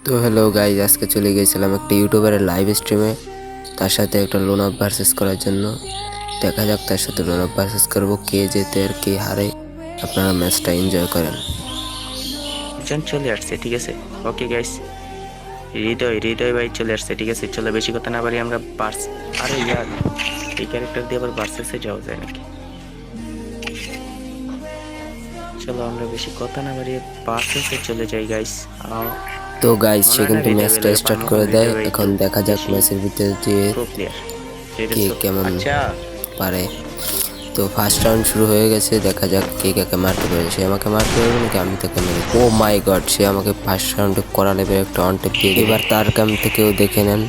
তো hello guys, আজকে চলে গিয়েছিলাম একটা ইউটিউবারের লাইভ স্ট্রিমে, তার সাথে একটা লোন অফ ভার্সেস করার জন্য। দেখা যাক তার সাথে লোন অফ ভার্সেস করবো, কে জেতে আর কে হারে। আপনারা ম্যাচটা এনজয় করেন। জন চলে আসছে, ঠিক আছে। ওকে গাইস, হৃদয় ভাই চলে আসছে, ঠিক আছে। চলো বেশি কথা না বাড়ি আমরা বার্স, আরে ইয়ার এই ক্যারেক্টার দিয়ে আবার ভার্সেসে যাওয়া যায় নাকি? চলো আমরা বেশি কথা না বাড়িয়ে ভার্সেসে চলে যাই গাইস। তো গাইজ, সে কিন্তু ম্যাচটা স্টার্ট করে দেয়। এখন দেখা যাক ম্যাচের ভিতরে দিয়ে প্রো প্লেয়ার কে কেমন আচ্ছা পারে। তো ফার্স্ট রাউন্ড শুরু হয়ে গেছে, দেখা যাক কে কাকে মারতে পারে। সে আমাকে মারতে পারবে নাকি আমি তাকে মেরে। ও মাই গড, সে আমাকে ফার্স্ট রাউন্ডে করা লেবে একটা অন টেপ দিয়ে। এবার তার ক্যাম্প থেকেও দেখে নেন।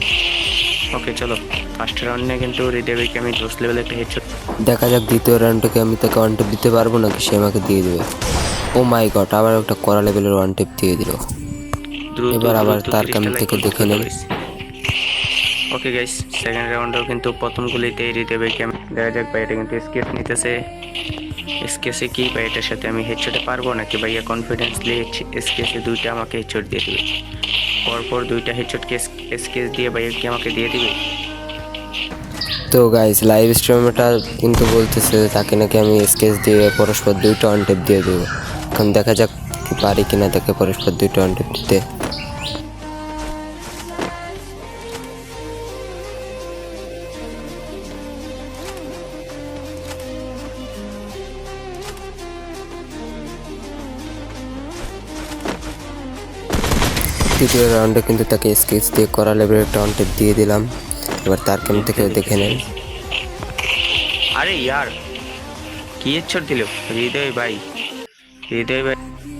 ওকে চলো, ফার্স্ট রাউন্ডে কিন্তু হৃদয় ভাইকে আমি 10 লেভেল একটা হেডশট। দেখা যাক দ্বিতীয় রাউন্ডে আমি তাকে ওয়ান টেপ দিতে পারবো নাকি সে আমাকে দিয়ে দেবে। ও মাই গড, আবার একটা কড়া লেভেলের ওয়ান টেপ দিয়ে দিল। এবার আবার তার ক্যাম্প থেকে দেখে নেন। ওকে গাইস, সেকেন্ড রাউন্ডেও কিন্তু প্রথম গুলিতে হৃদয় ভাইকে আমি দেখা যাক ভাই, এটা কিন্তু স্কেচ নিতেছে। স্কেচে কি ভাই, এটার সাথে আমি হেডশটে পারবো নাকি? ভাইয়া কনফিডেন্সলি স্কেচে দুইটা আমাকে হেডশট দিয়ে দিবে। পরপর দুইটা হেডশটকে স্কেচ দিয়ে ভাইয়া কি আমাকে দিয়ে দিবে? তো গাইস, লাইভ স্ট্রিমটা কিন্তু বলতেছে তাকে নাকি আমি স্কেচ দিয়ে পরস্পর দুইটা অন টেপ দিয়ে দেবো। এখন দেখা যাক পারি কিনা তাকে পরস্পর দুইটা অন টেপ দিতে। তৃতীয় রাউন্ডে কিন্তু তাকে স্কেচ দিয়ে করা লেভেলের একটা অন টেপ দিয়ে দিলাম। এবার তার ক্যাম্প থেকেও দেখে নেন। আরে ইয়ার কি হেডশট দিল হৃদয় ভাই!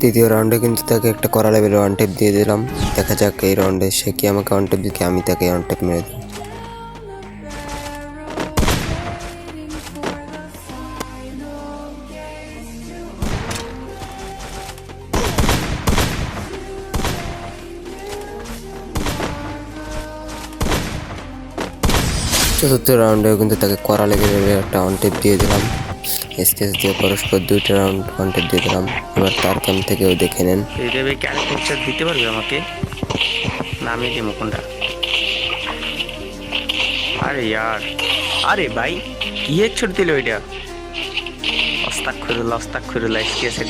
তৃতীয় রাউন্ডে কিন্তু তাকে একটা করা লেভেলের ওয়ান টেপ দিয়ে দিলাম। দেখা যাক এই রাউন্ডে সে কি আমাকে ওয়ান টেপ দিকে আমি তাকে ওয়ান টেপ মেরে দিই। চতুর্থ রাউন্ডেও কিন্তু তাকে করা লেভেলের একটা ওয়ান টেপ দিয়ে দিলাম। স্কেচ দিয়ে পরস্পর দুইটা রাউন্ড ওয়ান টেপ দিয়ে দিলাম। এবার তার ক্যাম্প থেকেও দেখে নেন। হৃদয় ভাই ক্যারেক্টার হেডশট দিতে পারবে আমাকে? নামে যে মুকুন্ডা। আরে ইয়ার, আরে ভাই কি হেডশট দিল এটা! অস্তাগফিরুল্লাহ স্কেচে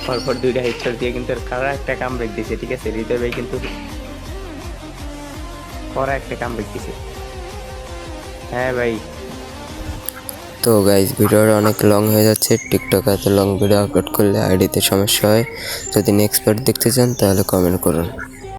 পরপর দুইটা হেডশট দিয়ে কিন্তু কারা একটা কামব্যাক দিয়েছে, ঠিক আছে। হৃদয় ভাই কিন্তু করা একটা কামব্যাক দিয়েছে। হ্যাঁ ভাই। তো গাইজ, ভিডিওটা অনেক লং হয়ে যাচ্ছে। টিকটকে এত লং ভিডিও আপলোড করলে আইডিতে সমস্যা হয়। যদি নেক্সট পার্ট দেখতে চান তাহলে কমেন্ট করুন।